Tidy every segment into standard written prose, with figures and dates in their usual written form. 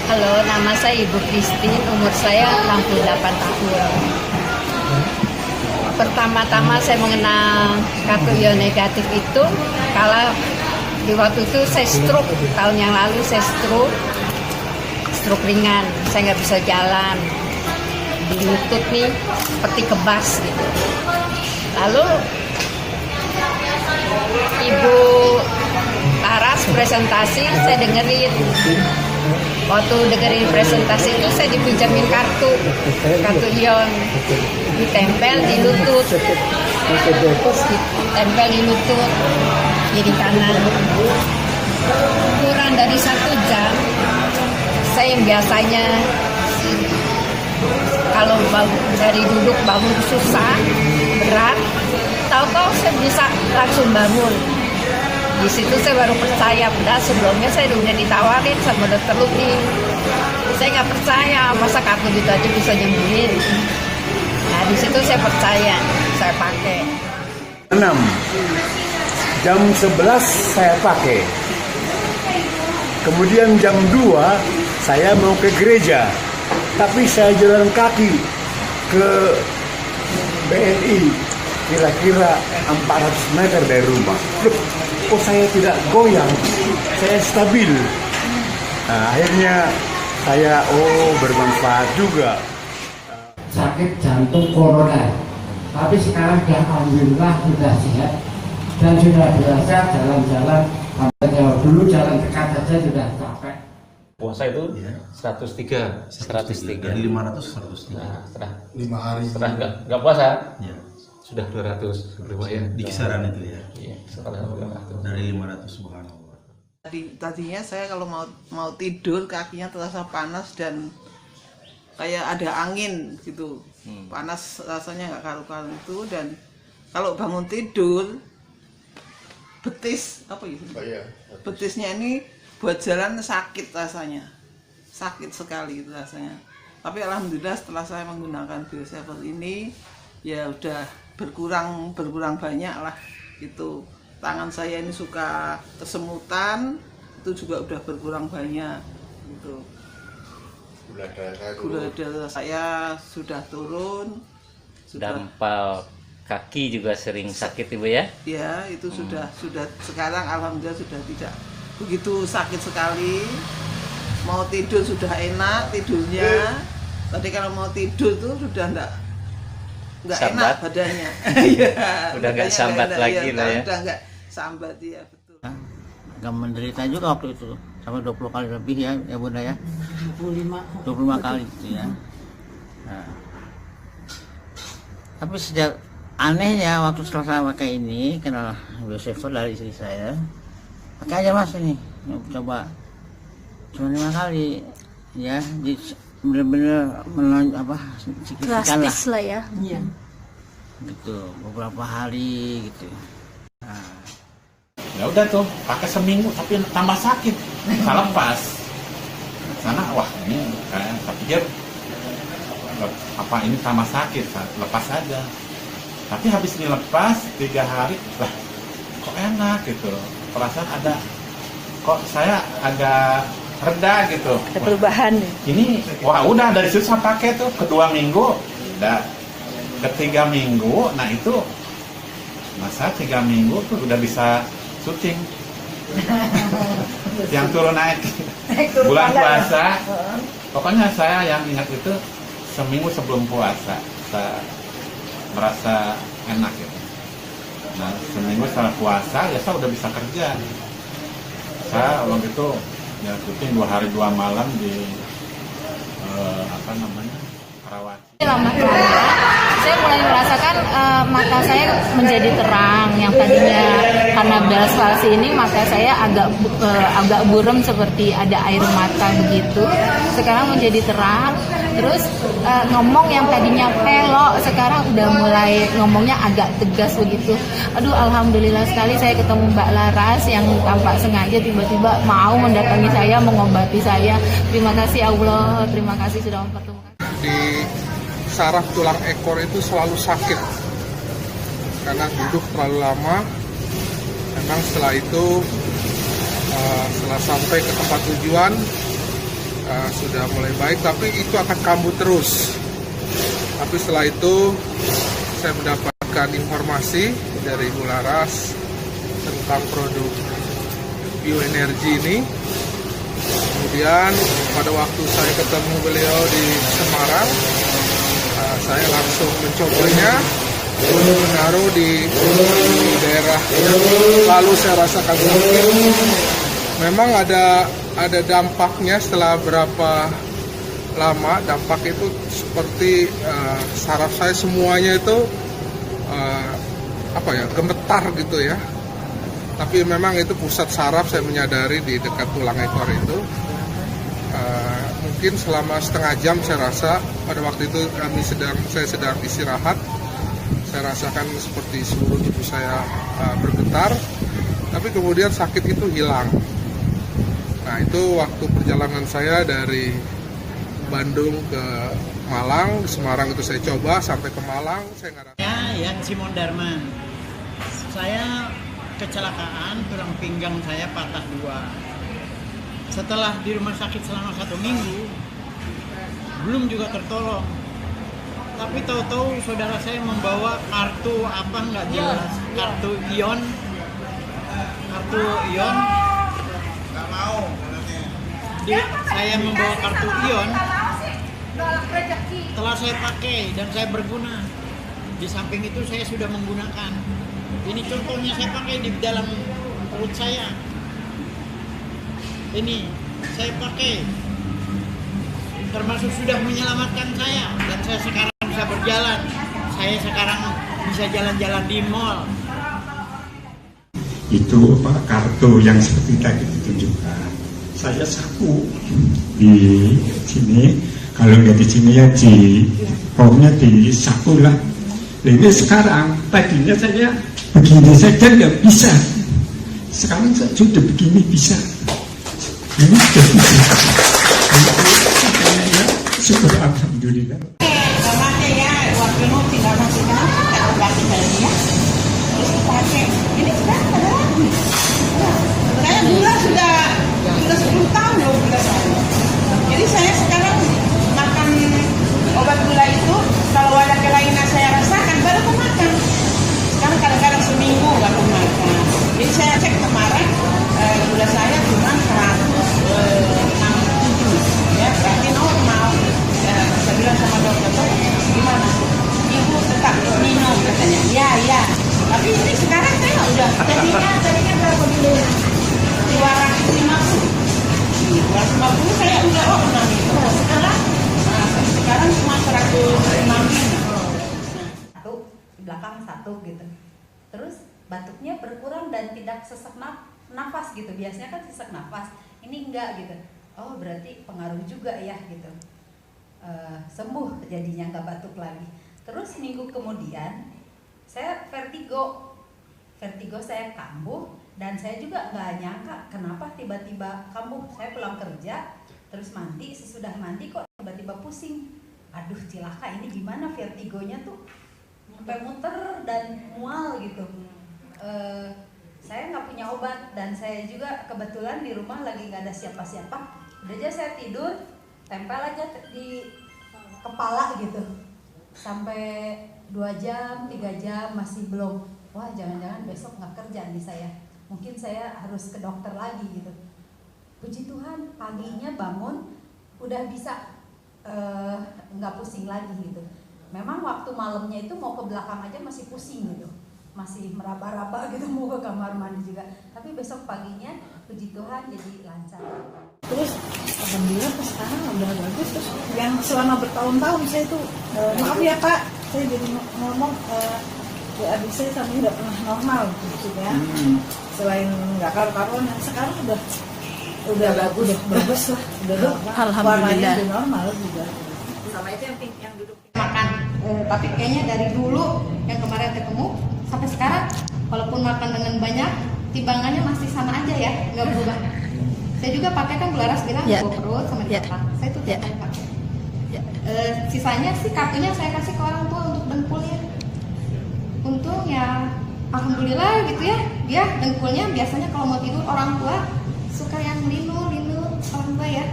Halo, nama saya Ibu Christine, umur saya 68 tahun. Pertama-tama saya mengenal kartu ion negatif itu kalau di waktu itu saya stroke, tahun yang lalu saya stroke ringan, saya nggak bisa jalan, di lutut nih seperti kebas gitu. Lalu Ibu Laras presentasi, saya dengerin. Waktu dengerin presentasi itu saya dipinjamin kartu ion, ditempel di lutut, ditempel di lutut kiri kanan. Kurang dari 1 jam, saya yang biasanya kalau dari duduk bangun susah, berat, tahu-tahu saya bisa langsung bangun. Di situ saya baru percaya, padahal sebelumnya saya udah ditawarin sama dokter Luki. Saya nggak percaya, masa kartu gitu aja bisa nyembuhin. Nah di situ saya percaya, saya pakai. 6 jam 11 saya pakai. Kemudian jam 2 saya mau ke gereja, tapi saya jalan kaki ke BNI kira-kira 400 meter dari rumah. Loh, kok saya tidak goyang, saya stabil. Nah, akhirnya saya bermanfaat juga. Sakit jantung koroner, tapi sekarang ya alhamdulillah sudah sehat dan sudah biasa jalan-jalan. Dulu jalan dekat saja sudah capek. Puasa itu 103. Dari 500 103. Nah, setelah 5 hari setelah nggak puasa ya. sudah 200 lumayan. Di kisaran itu ya. Iya, sekarang 200. Dari 500 subhanallah. Tadinya saya kalau mau tidur kakinya terasa panas dan kayak ada angin gitu, panas rasanya nggak karu-karu itu. Dan kalau bangun tidur betis betisnya ini buat jalan sakit rasanya, sakit sekali itu rasanya. Tapi alhamdulillah setelah saya menggunakan Biosaver ini ya udah berkurang banyak lah itu. Tangan saya ini suka kesemutan, itu juga udah berkurang banyak gitu. Gula darah saya sudah turun, Dampal kaki juga sering sakit Ibu ya? ya itu sudah sekarang alhamdulillah sudah tidak begitu sakit sekali. Mau tidur sudah enak tidurnya. Tadi kalau mau tidur tuh sudah enggak enak badannya. Udah nggak sambat lagi lah ya. Udah enggak sambat ya, betul. Agak menderita juga waktu itu sampai 20 kali lebih ya Bunda ya. 25 kali gitu ya. Nah. Tapi sejak anehnya waktu setelah saya pakai ini, kenal Biosaver dari istri saya, pakai aja Mas ini, coba cuma 5 kali ya, bener-bener signifikan lah ya. Iya. Gitu beberapa hari gitu. Nah. Ya udah tuh pakai seminggu tapi tambah sakit, saya lepas karena wah ini saya pikir apa ini tambah sakit, saya lepas aja. Tapi habis dilepas 3 hari lah kok enak gitu, perasaan ada kok saya agak reda gitu. Ada perubahan. Ini wah udah dari situ saya pakai tuh kedua minggu, udah ketiga minggu, nah itu masa 3 minggu tuh udah bisa syuting. Yang turun naik bulan puasa, pokoknya saya yang ingat itu seminggu sebelum puasa saya merasa enak gitu. Nah seminggu setelah puasa ya saya udah bisa kerja. Saya waktu itu ya syuting 2 hari 2 malam di Karawaci. Lama-lama saya mulai merasakan mata saya menjadi terang. Yang tadinya karena belas palsi ini mata saya agak buram seperti ada air mata begitu. Sekarang menjadi terang. Terus ngomong yang tadinya pelok sekarang udah mulai ngomongnya agak tegas begitu. Aduh alhamdulillah sekali saya ketemu Mbak Laras yang tanpa sengaja tiba-tiba mau mendatangi saya, mengobati saya. Terima kasih Allah, terima kasih sudah mempertemukan. Di saraf tulang ekor itu selalu sakit karena duduk terlalu lama. Memang setelah itu setelah sampai ke tempat tujuan sudah mulai baik, tapi itu akan kambuh terus. Tapi setelah itu saya mendapatkan informasi dari Bu Laras tentang produk bioenergi ini. Kemudian pada waktu saya ketemu beliau di Semarang, saya langsung mencobanya, menaruh di daerah lalu saya rasakan sakit. Memang ada dampaknya setelah berapa lama. Dampak itu seperti saraf saya semuanya itu gemetar gitu ya. Tapi memang itu pusat saraf, saya menyadari di dekat tulang ekor itu. Mungkin selama setengah jam saya rasa pada waktu itu saya sedang istirahat. Saya rasakan seperti seluruh tubuh saya bergetar, tapi kemudian sakit itu hilang. Nah, itu waktu perjalanan saya dari Bandung ke Malang, di Semarang itu saya coba, sampai ke Malang saya nggak rasa. Yan Simon Darman. Saya kecelakaan, tulang pinggang saya patah 2. Setelah di rumah sakit selama 1 minggu, belum juga tertolong. Tapi tahu-tahu saudara saya membawa kartu apa nggak jelas, kartu ion, nggak mau. Saya membawa kartu ion, telah saya pakai dan saya berguna. Di samping itu saya sudah menggunakan. Ini contohnya saya pakai di dalam perut saya. Ini saya pakai, termasuk sudah menyelamatkan saya dan saya sekarang bisa berjalan. Saya sekarang bisa jalan-jalan di mall. Itu kartu yang seperti tadi ditunjukkan. Saya sapu di sini, kalau nggak di sini ya pokoknya di sapu lah. Ini sekarang tadinya saya begini saja nggak bisa, sekarang saya sudah begini bisa. Ini sudah bisa. Syukur alhamdulillah. Waktu mau tinggal masih kalau ganti ya, terus dipakai. Ini sekarang ada lagi. Saya gula sudah 10 tahun loh gula saya. Jadi saya sekarang makan obat gula itu kalau ada kelainan saya rasakan baru aku makan. Sekarang kadang-kadang seminggu nggak aku makan. Jadi saya cek kemarin gula saya cuma 167 ya, berarti normal. Saya bilang sama dokter, gimana? Ibu tetap minum katanya. Ya. Tapi ini sekarang saya udah tadinya berapa dulu? 250 saya udah itu. Sekarang cuma 150. Satu di belakang satu gitu. Terus batuknya berkurang dan tidak sesak nafas gitu. Biasanya kan sesak nafas. Ini enggak gitu. Oh, berarti pengaruh juga ya gitu. Sembuh jadinya, nggak batuk lagi. Terus minggu kemudian saya vertigo saya kambuh, dan saya juga nggak nyangka kenapa tiba-tiba kambuh. Saya pulang kerja terus mandi, sesudah mandi kok tiba-tiba pusing. Aduh, cilaka, ini gimana vertigonya tuh sampai muter dan mual gitu. Saya nggak punya obat, dan saya juga kebetulan di rumah lagi nggak ada siapa-siapa. Udah aja saya tidur, tempel aja di kepala gitu sampai 2 jam, 3 jam masih belum. Wah, jangan-jangan besok nggak kerja nih saya, mungkin saya harus ke dokter lagi gitu. Puji Tuhan, paginya bangun udah bisa nggak pusing lagi gitu. Memang waktu malamnya itu mau ke belakang aja masih pusing gitu, masih meraba-raba gitu mau ke kamar mandi juga. Tapi besok paginya puji Tuhan jadi lancar. Terus alhamdulillah sekarang udah bagus. Terus yang selama bertahun-tahun saya tuh maaf ya Pak, saya jadi ngomong adik saya sampai udah pernah normal gitu ya. Selain nggak karu-karuan, yang sekarang udah bagus lah, udah alhamdulillah udah normal juga. Sama itu yang duduk makan, tapi kayaknya dari dulu yang kemarin ketemu sampai sekarang, walaupun makan dengan banyak, timbangannya masih sama aja ya, nggak berubah. Saya juga pakai kan Bu Laras bilang bawa perut sama di belakang. Saya tuh tiap hari pakai. Sisanya sih kartunya saya kasih ke orang tua untuk dengkulnya. Untung ya, alhamdulillah gitu ya. Dia dengkulnya biasanya kalau mau tidur orang tua suka yang linu orang tua ya.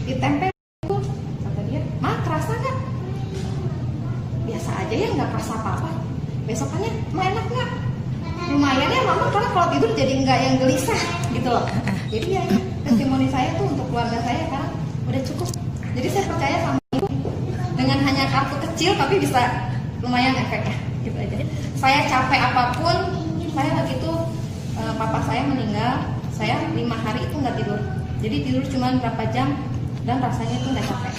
ditempel itu, kata dia, "Ma, kerasa nggak?" "Biasa aja ya, nggak kerasa apa-apa." Besokannya, "Ma, enak nggak?" "Lumayan ya Mama, karena kalau tidur jadi nggak yang gelisah gitu loh." Jadi ya, testimoni saya tuh untuk keluarga saya sekarang udah cukup. Jadi saya percaya sama ibu, dengan hanya kartu kecil tapi bisa lumayan efeknya gitu aja. Saya capek apapun, saya waktu itu papa saya meninggal, saya 5 hari itu nggak tidur. Jadi tidur cuma berapa jam dan rasanya itu nggak capek.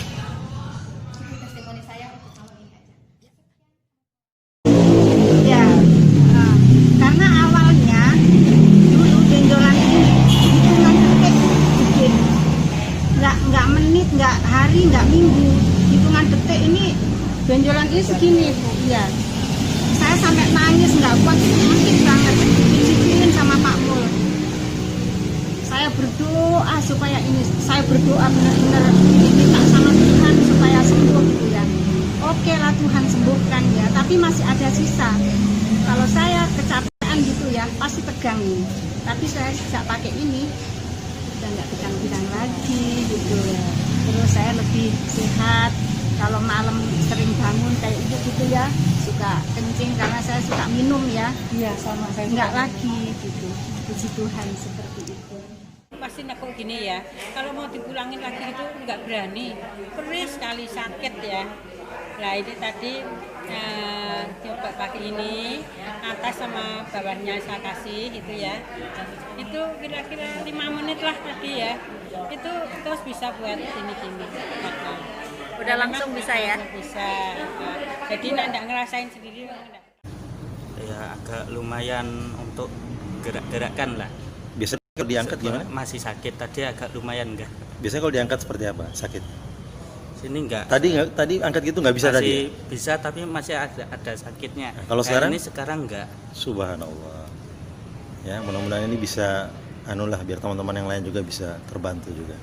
Itu testimoni saya untuk tahun ini aja. Ya, karena awalnya dulu benjolan ini hitungan detik bikin, nggak menit, nggak hari, nggak minggu, hitungan detik ini benjolan ini segini Bu. Ya, saya sampai nangis nggak kuat, sakit banget, dicicilin sama Pak Mul. Saya berdoa supaya ini, saya berdoa benar-benar minta sama Tuhan supaya sembuh gitu ya. Oke lah Tuhan sembuhkan ya, tapi masih ada sisa. Kalau saya kecapean gitu ya, pasti tegang nih. Tapi saya sejak pakai ini, udah nggak tegang-tegang lagi gitu ya. Terus saya lebih sehat. Kalau malam sering bangun kayak gitu ya, suka kencing karena saya suka minum ya. Iya sama saya. Nggak lagi gitu. Puji Tuhan seperti itu. Pasti nekuk gini ya, kalau mau dipulangin lagi itu nggak berani, perih sekali, sakit ya. Nah ini tadi coba pakai ini, atas sama bawahnya saya kasih gitu ya. Itu kira-kira 5 menit lah tadi ya. Itu terus bisa buat gini-gini. Udah langsung bisa ya? Bisa. Jadi nggak ngerasain sendiri. Ya agak lumayan untuk gerak-gerakan lah. Biasanya kalau diangkat gimana? Masih sakit, tadi agak lumayan enggak. Biasanya kalau diangkat seperti apa? Sakit? Sini enggak. Tadi angkat gitu nggak bisa masih tadi? Bisa, tapi masih ada sakitnya. Nah, kalau sekarang? Ini sekarang enggak. Subhanallah. Ya, mudah-mudahan ini bisa biar teman-teman yang lain juga bisa terbantu juga.